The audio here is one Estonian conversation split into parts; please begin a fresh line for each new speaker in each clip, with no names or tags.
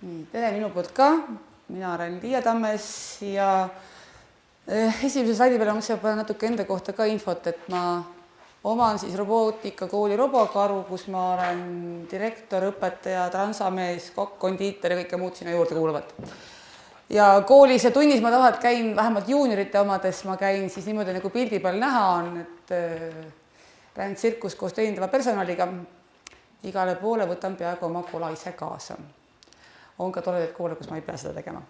Tere minu poolt ka, mina olen Liia Tammes ja esimese slaidi peale mõtlesin panna natuke enda kohta ka infot, et ma oman siis robootikakooli Robokaru, kus ma olen direktor, õpetaja, transamees, kokk, kondiiter ja kõike muud sinna juurde kuuluvat. Ja koolis ja tunnis ma tavaliselt käin, vähemalt juuniorite omades, ma käin siis niimoodi nagu pildi peal näha on, et lähen tsirkus koos teenindava personaliga. Igale poole võtan peaaegu oma kola ise kaasa. On ka toredaid koole, kus ma ei pea seda tegema.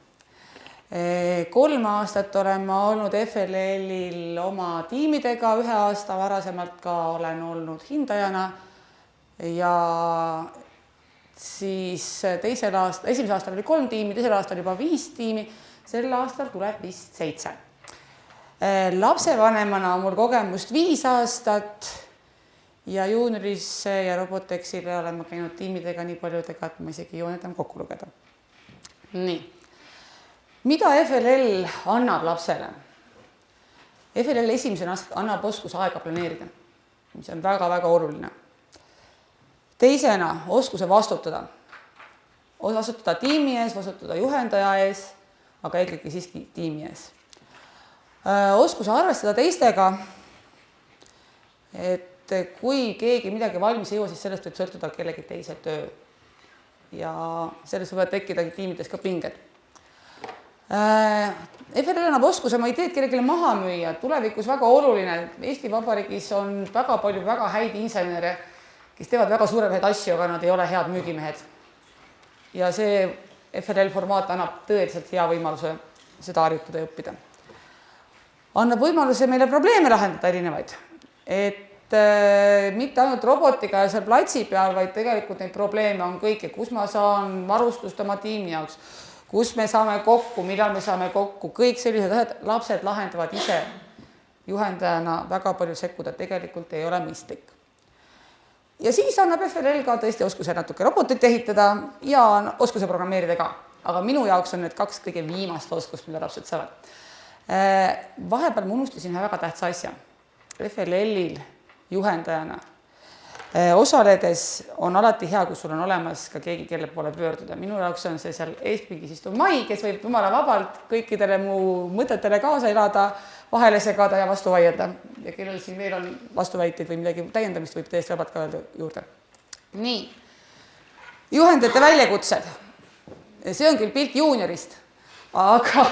3 aastat olen ma olnud FLL-il oma tiimidega, 1 aasta varasemalt ka olen olnud hindajana ja siis esimesel aastal oli 3 tiimi, teisel aastal juba 5 tiimi, sel aastal tuleb vist 7. Lapsevanemana on mul kogemust 5 aastat ja juuniorisse ja Robotexile olen ma käinud tiimidega nii paljudega, et ma isegi joonetan kokku lugeda. Nii. Mida FLL annab lapsele? FLL esimesena annab oskuse aega planeerida, mis on väga-väga oluline. Teisena oskuse vastutada. Vastutada tiimi ees, vastutada juhendaja ees, aga ikkagi siiski tiimi ees. Oskuse arvestada teistega, et kui keegi midagi valmis ei jõua, siis sellest võib sõltuda kellegi teise töö. Ja sellest võivad tekkida tiimides ka pinged. FLL annab oskuse oma ideed kellelegi maha müüa. Tulevikus väga oluline. Eesti Vabariigis on väga palju väga häid insenere, kes teevad väga suuremaid asju, aga nad ei ole head müügimehed. Ja see FLL formaat annab tõeliselt hea võimaluse seda harjutada ja õppida. Annab võimaluse meile probleeme lahendada erinevaid. Et mitte ainult robotiga ja seal platsi peal, vaid tegelikult neid probleeme on kõike, kus ma saan varustust oma tiimi jaoks, kus me saame kokku, millal me saame kokku, kõik sellised asjad, lapsed lahendavad ise juhendajana väga palju sekkuda, tegelikult ei ole mõistlik. Ja siis annab FLL ka tõesti oskuse natuke robotit ehitada ja oskuse programmeerida ka, aga minu jaoks on need 2 kõige viimast oskust, mida lapsed saavad. Vahepeal ma unustasin ühe väga tähtsa asja. FLL-il juhendajana osaledes on alati hea, kui sul on olemas ka keegi, kelle poole pöörduda. Minu jaoks on see seal eespingis istuv Mai, kes võib jumala vabalt kõikidele mu mõtetele kaasa elada, vahele segada ja vastu vaielda. Ja kellel siin veel on vastuväiteid või midagi täiendamist, võib täiesti vabalt ka öelda juurde. Nii, juhendajate väljakutsed. See on küll pilt juuniorist, aga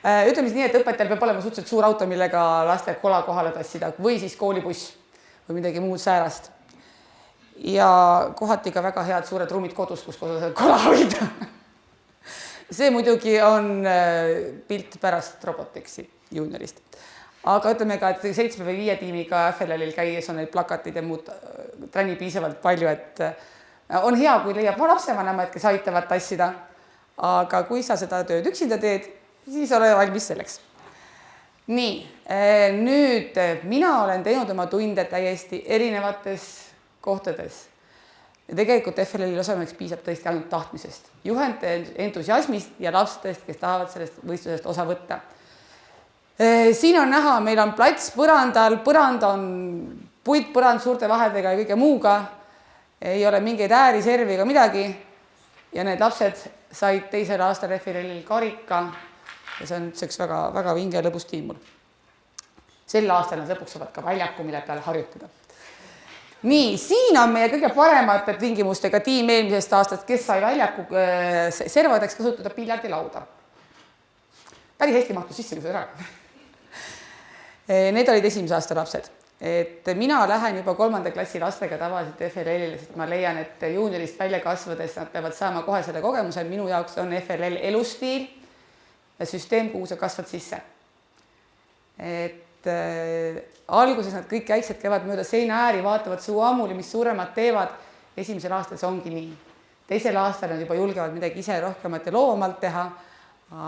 ütleme nii, et õpetajal peab olema suhteliselt suur auto, millega laste kola kohale tassida või siis koolibuss või midagi muud säärast. Ja kohati ka väga head suured ruumid kodus, kus kodus kola hoida. See muidugi on pilt pärast Robotexi juuniorist. Aga ütleme ka, et 7 või 5 tiimiga FLL-il käies on neid plakatid ja muud tränni piisavalt palju, et on hea, kui leiab lapsevanemad, kes aitavad tassida. Aga kui sa seda tööd üksinda teed, siis ole valmis selleks. Nii, nüüd mina olen teinud oma tunde täiesti erinevates kohtades. Ja tegelikult FLL-il osameks piisab tõesti ainult tahtmisest, juhendajate entusiasmist ja lastest, kes tahavad sellest võistlusest osa võtta. Siin on näha, meil on plats põrandal, põrand on puitpõrand suurte vahedega ja kõige muuga, ei ole mingeid ääri, servi ega midagi ja need lapsed said 2. aastal FLL-il karika ja see on üks väga vinge ja lõbus tiim mul. Sel aastal nad lõpuks saavad ka väljaku, mille peal harjutada. Nii, siin on meie kõige paremate tingimustega tiim eelmisest aastast, kes sai väljaku servadeks kasutada piljardilauda. Päris hästi mahtus sisse, kui see ära. Need olid esimese aasta lapsed. Et mina lähen juba 3. klassi lastega tavaliselt FLL-ile, sest ma leian, et juuniorist välja kasvades nad peavad saama kohe selle kogemuse. Minu jaoks on FLL elustiil ja süsteem, kuhu sa kasvad sisse. Et alguses nad kõik väiksed käivad mööda seina ääri, vaatavad suu ammuli, mis suuremad teevad. Esimesel aastal see ongi nii. 2. aastal nad juba julgevad midagi ise rohkemat ja loovamalt teha,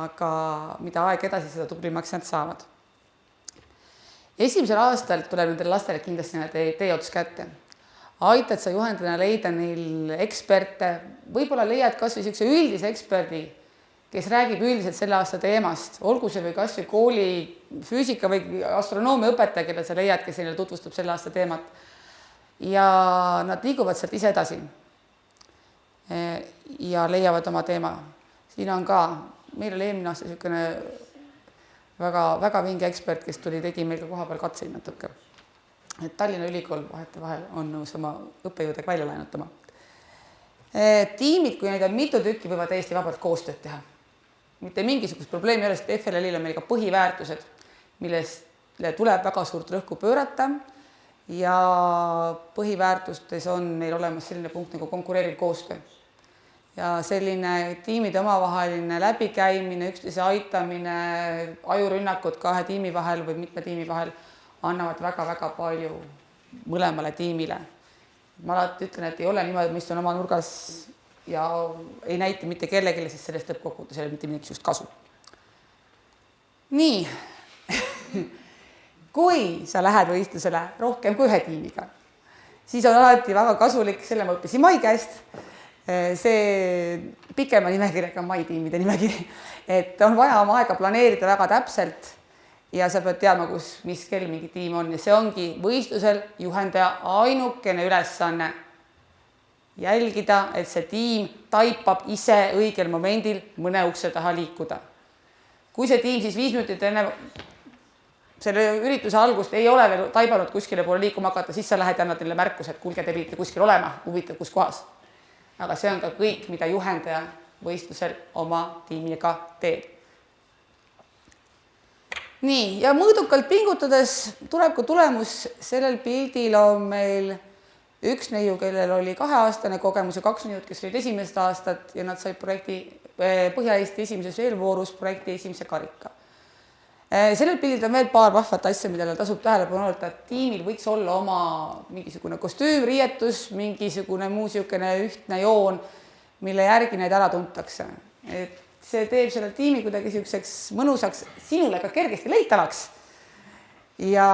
aga mida aeg edasi, seda tublimaks nad saavad. Esimesel aastal tuleb nendele lastele kindlasti tee ots kätte. Aitad sa juhendajana leida neil eksperte, võib-olla leiad kas või sellise üldise eksperdi, kes räägib üldiselt selle aasta teemast, olgu see või kas või kooli füüsika või astronoomia õpetaja, kelle sa leiad, kes neile tutvustab selle aasta teemat. Ja nad liiguvad sealt ise edasi. ja leiavad oma teema. Siin on ka, meil oli eelmine aasta niisugune väga vinge ekspert, kes tegi meil ka koha peal katseid natuke. Et Tallinna Ülikool vahetevahel on nõus oma õppejõudega välja laenutama. Tiimid, kui neid on mitu tükki, võivad täiesti vabalt koostööd teha. Mitte mingisugust probleemi ei ole, sest FLL-il on meil ka põhiväärtused, millele tuleb väga suurt rõhku pöörata ja põhiväärtustes on meil olemas selline punkt nagu konkureeriv koostöö. Ja selline tiimide omavaheline läbikäimine, üksteise aitamine, ajurünnakud kahe tiimi vahel või mitme tiimi vahel annavad väga palju mõlemale tiimile. Ma alati ütlen, et ei ole niimoodi, et ma istun oma nurgas ja ei näita mitte kellelegi, sest sellest lõppkokkuvõttes ei ole mitte mingisugust kasu. Nii, kui sa lähed võistlusele rohkem kui ühe tiimiga, siis on alati väga kasulik, selle ma õppisin Mai käest, see pikema nimekirjaga Mai tiimide nimekiri, et on vaja oma aega planeerida väga täpselt ja sa pead teadma, mis kell mingi tiim on ja see ongi võistlusel juhendaja ainukene ülesanne jälgida, et see tiim taipab ise õigel momendil mõne ukse taha liikuda. Kui see tiim siis 5 minutit enne selle ürituse algust ei ole veel taibanud kuskile poole liikuma hakata, siis sa lähed ja annad neile märkus, et kuulge, te pidite kuskil olema, huvitav, kus kohas. Aga see on ka kõik, mida juhendaja võistlusel oma tiimiga teeb. Nii, ja mõõdukalt pingutades tuleb ka tulemus. Sellel pildil on meil üks neiu, kellel oli 2-aastane kogemus ja 2 neiud, kes olid esimest aastat ja nad said projekti Põhja-Eesti esimeses eelvoorus projekti esimese karika. Sellel pildil on veel paar vahvat asja, millele tasub tähelepanu olla, et tiimil võiks olla oma mingisugune kostüüm, riietus, mingisugune muu niisugune ühtne joon, mille järgi neid ära tuntakse. Et see teeb selle tiimi kuidagi niisuguseks mõnusaks, sinule ka kergesti leitavaks ja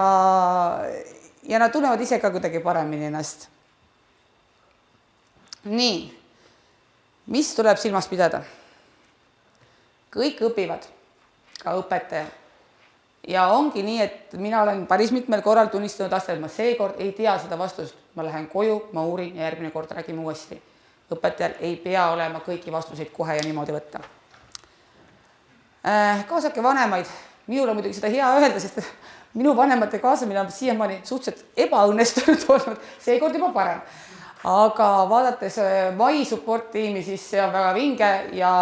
nad tunnevad ise ka kuidagi paremini ennast. Nii, mis tuleb silmas pidada? Kõik õpivad, ka õpetaja. Ja ongi nii, et mina olen päris mitmel korral tunnistanud aastal, et ma seekord ei tea seda vastust. Ma lähen koju, ma uurin ja järgmine kord räägime uuesti. Õpetajal ei pea olema kõiki vastuseid kohe ja niimoodi võtta. Kaasake vanemaid. Minul on muidugi seda hea öelda, sest minu vanemate kaasamine on siiamaani suhteliselt ebaõnnestunud olnud, seekord juba parem. Aga vaadates Mai support tiimi, siis see on väga vinge ja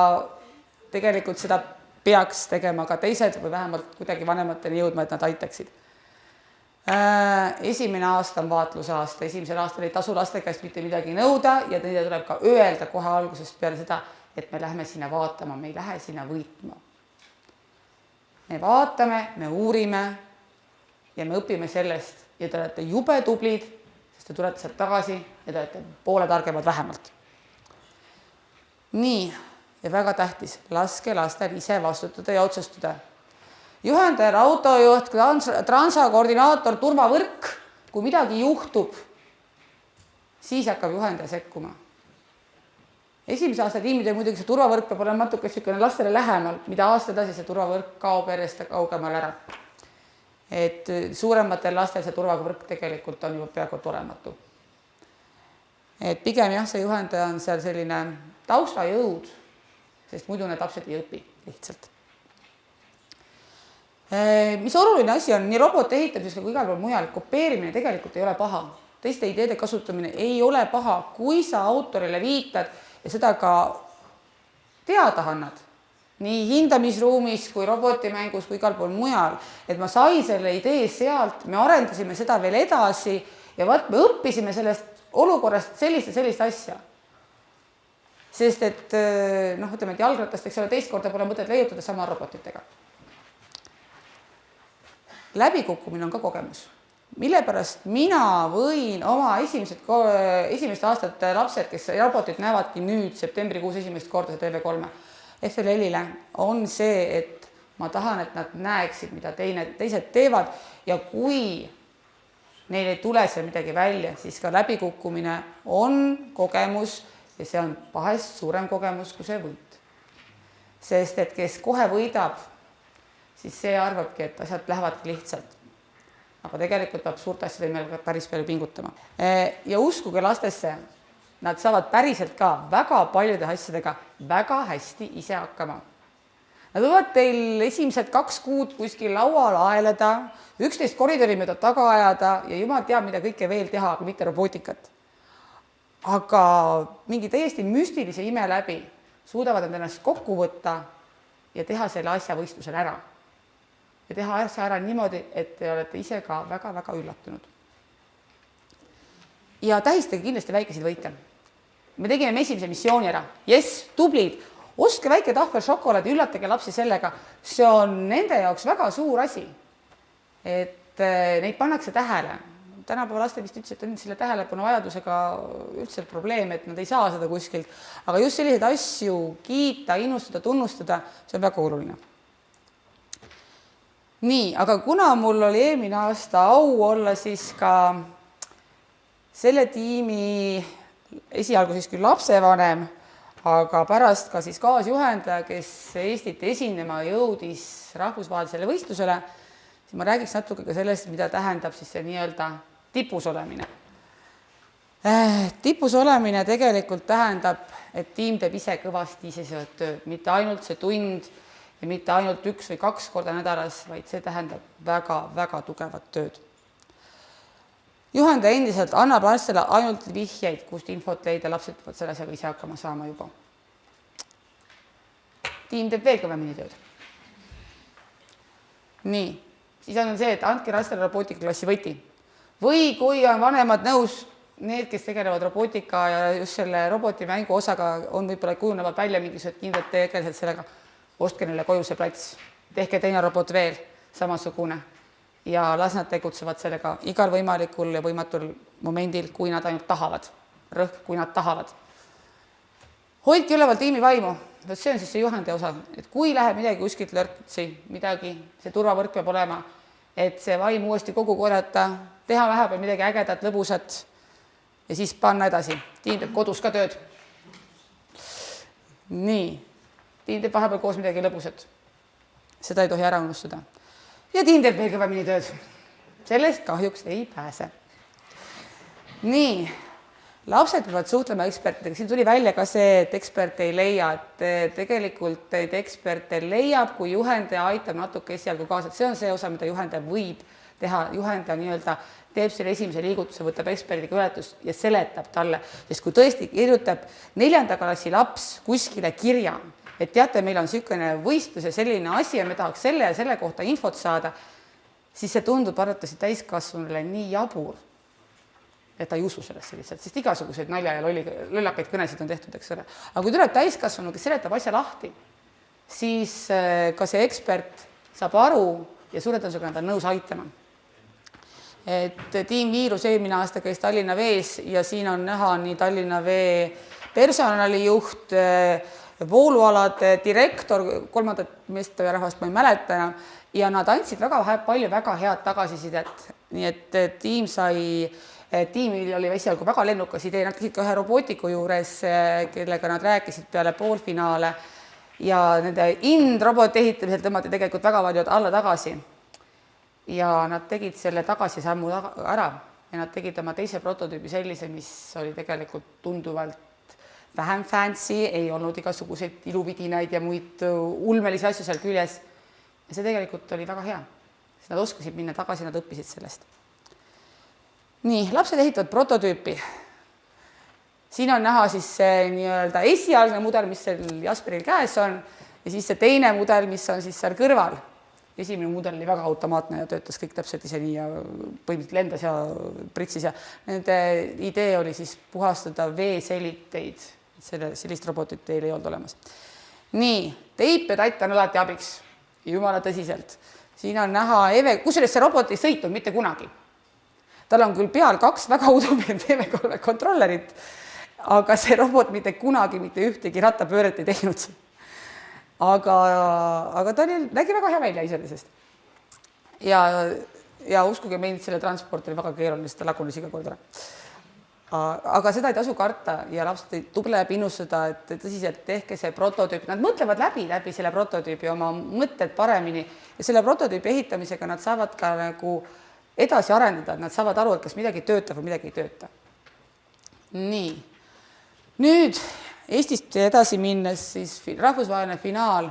tegelikult seda peaks tegema ka teised või vähemalt kuidagi vanemateni jõudma, et nad aitaksid. Esimene aasta on vaatluse aasta. Esimesel aastal ei tasu laste käest mitte midagi nõuda ja neile tuleb ka öelda kohe algusest peale seda, et me lähme sinna vaatama, me ei lähe sinna võitma. Me vaatame, me uurime ja me õpime sellest ja te olete jube tublid, sest te tulete sealt tagasi ja te olete poole targemad vähemalt. Nii, ja väga tähtis, laske lastel ise vastutada ja otsustada. Juhendaja, autojuht, transakoordinaator, turvavõrk, kui midagi juhtub, siis hakkab juhendaja sekkuma. Esimese aasta tiimide muidugi see turvavõrk peab olema natuke lastele lähemal, mida aasta edasi see turvavõrk kaob järjest kaugemal ära. Et suurematel lastel see turvavõrk tegelikult on juba peaaegu olematu. Et pigem jah, see juhendaja on seal selline taustajõud, sest muidu need lapsed ei õpi lihtsalt. Mis oluline asi on nii roboti ehitamises kui igal pool mujal, kopeerimine tegelikult ei ole paha. Teiste ideede kasutamine ei ole paha, kui sa autorile viitad ja seda ka teada annad. Nii hindamisruumis kui robotimängus kui igal pool mujal. Et ma sain selle idee sealt, me arendasime seda veel edasi ja me õppisime sellest olukorrast sellist asja. Sest et, ütleme, et jalgratast, eks ole, teist korda pole mõtet leiutada sama robotitega. Läbikukkumine on ka kogemus. Mille pärast mina võin oma esimest aastat lapsed, kes robotit näevadki nüüd septembrikuus esimest korda TV3 FLL-ile, on see, et ma tahan, et nad näeksid, mida teised teevad ja kui neil ei tule seal midagi välja, siis ka läbikukkumine on kogemus ja see on vahest suurem kogemus kui see võit. Sest et kes kohe võidab, siis see arvabki, et asjad lähevadki lihtsalt. Aga tegelikult peab suurt asjade meil päris palju pingutama. Ja uskuge lastesse, nad saavad päriselt ka väga paljude asjadega väga hästi ise hakkama. Nad võivad teil esimesed 2 kuud kuskil laual aeleda, 11 koridori mööda taga ajada ja jumal teab, mida kõike veel teha, aga mitte robootikat. Aga mingi täiesti müstilise ime läbi suudavad nad ennast kokku võtta ja teha selle asja võistlusel ära. Ja teha asja ära niimoodi, et te olete ise ka väga-väga üllatunud. Ja tähistage kindlasti väikeseid võite. Me tegime esimese missiooni ära. Yes, tublid! Ostke väike tahvel šokolaadi, üllatage lapsi sellega. See on nende jaoks väga suur asi. Et neid pannakse tähele. Tänapäeva laste vist ütles, et on selle tähelepanu vajadusega üldse probleem, et nad ei saa seda kuskilt. Aga just selliseid asju kiita, innustada, tunnustada, see on väga oluline. Nii, aga kuna mul oli eelmine aasta au olla siis ka selle tiimi esialgu siis küll lapsevanem, aga pärast ka siis kaasjuhendaja, kes Eestit esinema jõudis rahvusvahelisele võistlusele, siis ma räägiks natuke ka sellest, mida tähendab siis see nii-öelda tipus olemine. Tipus olemine tegelikult tähendab, et tiim teeb ise kõvasti iseseisvat tööd, mitte ainult see tund ja mitte ainult 1 või 2 korda nädalas, vaid see tähendab väga-väga tugevat tööd. Juhendaja endiselt annab lastele ainult vihjeid, kust infot leida, lapsed peavad selle asjaga ise hakkama saama juba. Tiim teeb veel kõvemini tööd. Nii, siis on see, et andke lastele robootikaklassi võti. Või kui on vanemad nõus, need, kes tegelevad robootika ja just selle robotimängu osaga on võib-olla kujunevad välja mingisugused kindlad tegelised sellega, ostke neile koju see plats, tehke teine robot veel samasugune. Ja las nad tegutsevad sellega igal võimalikul ja võimatul momendil, kui nad ainult tahavad. Rõhk, kui nad tahavad. Hoidke üleval tiimi vaimu. See on siis see juhendaja osa. Et kui läheb midagi kuskilt lörtsi, midagi, see turvavõrk peab olema, et see vaim uuesti kogu korjata, teha vahepeal midagi ägedat, lõbusat ja siis panna edasi. Tiim teeb kodus ka tööd. Nii. Tiim teeb vahepeal koos midagi lõbusat. Seda ei tohi ära unustada. Ja tiim teeb veel kõvemini tööd. Sellest kahjuks ei pääse. Nii, lapsed peavad suhtlema ekspertidega. Siin tuli välja ka see, et ekspert ei leia, et tegelikult eksperte leiab, kui juhendaja aitab natuke esialgu kaasa. See on see osa, mida juhendaja võib teha. Juhendaja nii-öelda teeb selle esimese liigutuse, võtab eksperdiga ületust ja seletab talle. Sest kui tõesti kirjutab 4. klassi laps kuskile kirja, et teate, meil on niisugune võistlus ja selline asi ja me tahaks selle ja selle kohta infot saada, siis see tundub arvatavasti täiskasvanule nii jabur, et ta ei usu sellesse lihtsalt, sest igasuguseid nalja ja lollakaid kõnesid on tehtud, eks ole. Aga kui tuleb täiskasvanu, kes seletab asja lahti, siis ka see ekspert saab aru ja suure tõenäosusega nad on nõus aitama. Et tiim Viirus eelmine aasta käis Tallinna Vees ja siin on näha nii Tallinna Vee personalijuht, voolualade direktor, 3. meest ja rahvast ma ei mäleta enam, ja nad andsid väga palju väga head tagasisidet. Nii et tiimil oli esialgu väga lennukas idee, nad käisid ka ühe robootiku juures, kellega nad rääkisid peale poolfinaale ja nende roboti ehitamisel tõmmati tegelikult väga palju alla tagasi. Ja nad tegid selle tagasisammu ära ja nad tegid oma teise prototüübi sellise, mis oli tegelikult tunduvalt vähem fancy, ei olnud igasuguseid iluvidinaid ja muid ulmelisi asju seal küljes. Ja see tegelikult oli väga hea. Sest nad oskasid minna tagasi, nad õppisid sellest. Nii, lapsed ehitavad prototüüpi. Siin on näha siis see nii-öelda esialgne mudel, mis seal Jasperil käes on, ja siis see teine mudel, mis on siis seal kõrval. Esimene mudel oli väga automaatne ja töötas kõik täpselt ise nii ja põhimõtteliselt lendas ja pritsis. Ja nende idee oli siis puhastada veeseliteid. Sellist robotit teil ei olnud olemas. Nii, teip ja tatt on alati abiks. Jumala tõsiselt. Siin on näha kusjuures see robot ei sõitnud mitte kunagi. Tal on küll peal 2 väga udumeelt EV3 kontrollerit, aga see robot mitte kunagi mitte ühtegi rattapööret ei teinud. Aga ta nägi väga hea välja iseenesest. Ja uskuge meid, selle transport oli väga keeruline, sest ta lagunes iga kord ära. Aga seda ei tasu karta ja lapsed tuleb innustada, et tõsiselt tehke see prototüüp. Nad mõtlevad läbi selle prototüübi oma mõtted paremini ja selle prototüübi ehitamisega nad saavad ka nagu edasi arendada, nad saavad aru, et kas midagi töötab või midagi ei tööta. Nii. Nüüd Eestist edasi minnes siis rahvusvaheline finaal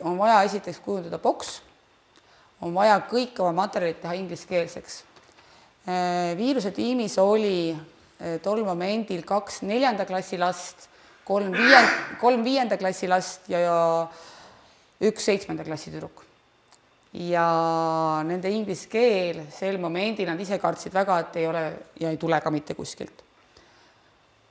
on vaja esiteks kujundada boks, on vaja kõik oma materjalid teha ingliskeelseks. Viiruse tiimis oli tol momendil 2 4. klassi last, 3 5. klassi last ja 1 7. klassi tüdruk. Ja nende inglise keel sel momendil nad ise kartsid väga, et ei ole ja ei tule ka mitte kuskilt.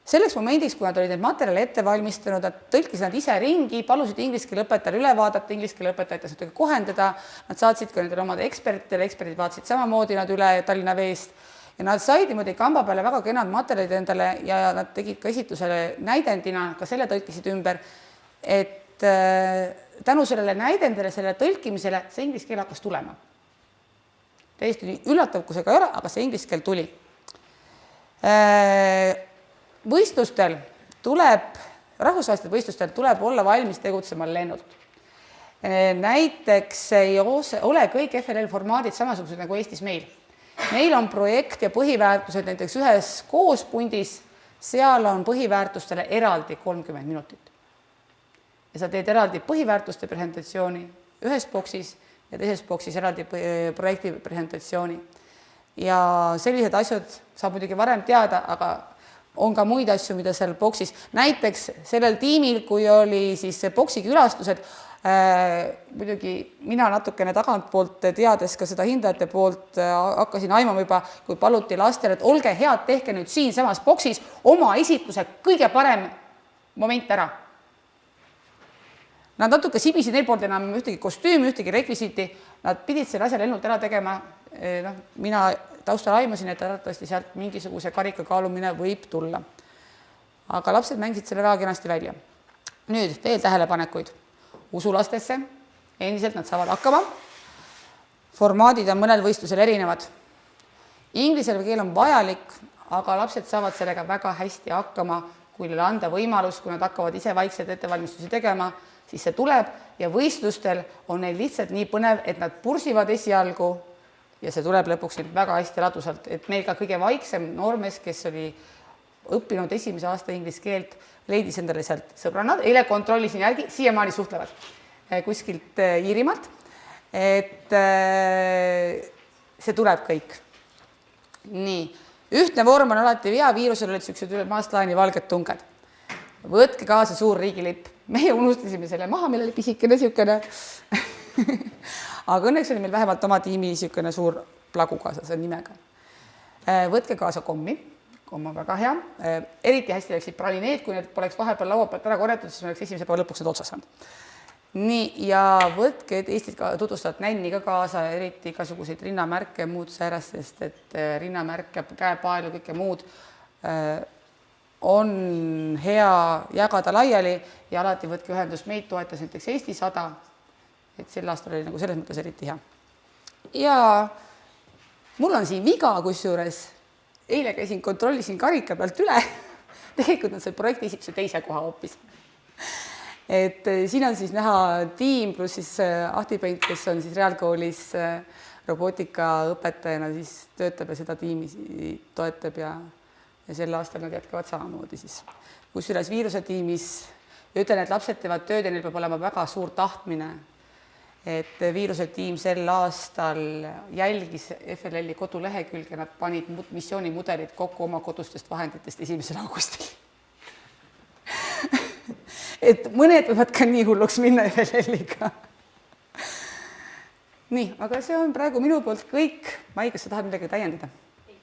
Selleks momendiks, kui nad olid need materjali ette valmistanud, nad tõlkisid nad ise ringi, palusid inglise keele õpetajal üle vaadata, inglise keele õpetajat natuke kohendada, nad saatsid ka nendele omade ekspertidele, eksperdid vaatasid samamoodi nad üle Tallinna Veest ja nad said niimoodi kamba peale väga kenad materjalid endale ja nad tegid ka esitusele näidendina, ka selle tõlkisid ümber, et tänu sellele näidendile, selle tõlkimisele see inglise keel hakkas tulema. Täiesti üllatav, kui see ka ei ole, aga see inglise keel tuli. Võistlustel rahvusvahelistel võistlustel tuleb olla valmis tegutsema lennult. Näiteks ei ole kõik FLL formaadid samasugused nagu Eestis meil. Meil on projekt ja põhiväärtused näiteks ühes koospundis, seal on põhiväärtustele eraldi 30 minutit. Ja sa teed eraldi põhiväärtuste presentatsiooni ühes boksis ja teises boksis eraldi projekti presentatsiooni. Ja sellised asjad saab muidugi varem teada, aga on ka muid asju, mida seal boksis. Näiteks sellel tiimil, kui oli siis boksi külastused, muidugi mina natukene tagantpoolt teades ka seda hindajate poolt hakkasin aimama juba, kui paluti lastele, et olge head, tehke nüüd siin samas boksis oma esitluse kõige parem moment ära. Nad natuke sibisid, neil poolt enam ühtegi kostüümi, ühtegi rekvisiiti, nad pidid selle asja lennult ära tegema. Mina taustal aimasin, et arvatavasti sealt mingisuguse karika kaalumine võib tulla. Aga lapsed mängisid selle väga kenasti välja. Nüüd veel tähelepanekuid. Usulastesse, endiselt nad saavad hakkama. Formaadid on mõnel võistlusel erinevad. Inglise keel on vajalik, aga lapsed saavad sellega väga hästi hakkama, kui neile anda võimalus, kui nad hakkavad ise vaikselt ettevalmistusi tegema, siis see tuleb ja võistlustel on neil lihtsalt nii põnev, et nad pursivad esialgu ja see tuleb lõpuks väga hästi ladusalt, et meil ka kõige vaiksem noormees, kes oli õppinud esimese aasta inglise keelt, leidis endale sealt sõbrannad, eile kontrollisin järgi, siiamaani suhtlevad kuskilt Iirimaalt, et see tuleb kõik. Nii, ühtne vorm on alati vea, viirusel olid sellised üle maast laeni valged tunged. Võtke kaasa suur riigilipp. Meie unustasime selle maha, meil oli pisikene siukene. Aga õnneks oli meil vähemalt oma tiimi siukene suur plagu kaasa selle nimega. Võtke kaasa kommi. Komm on väga hea. Eriti hästi läksid pralineed, kui need poleks vahepeal laua pealt ära korjatud, siis me oleks esimese päeva lõpuks need otsas saanud. Nii, ja võtke Eestit tutvustavat nänni ka kaasa, eriti igasuguseid rinnamärke ja muud säärast, sest et rinnamärke, käepaelu, kõike muud on hea jagada laiali ja alati võtke ühendust, meid toetas näiteks Eesti 100, et sel aastal oli nagu selles mõttes eriti hea. Ja mul on siin viga, kusjuures eile käisin, kontrollisin karika pealt üle, tegelikult on see projekti esituse teise koha hoopis. Et siin on siis näha tiim pluss siis Ahti Peint, kes on siis reaalkoolis robotikaõpetajana, siis töötab ja seda tiimi toetab ja sel aastal nad jätkavad samamoodi siis. Kusjuures viiruse tiimis ütlen, et lapsed teevad tööd ja neil peab olema väga suur tahtmine, et viiruse tiim sel aastal jälgis FLL-i kodulehekülge, nad panid missioonimudelid kokku oma kodustest vahenditest 1. augustil. Et mõned võivad ka nii hulluks minna FLL-iga. Nii, aga see on praegu minu poolt kõik. Mai, kas sa tahad midagi täiendada? Ei.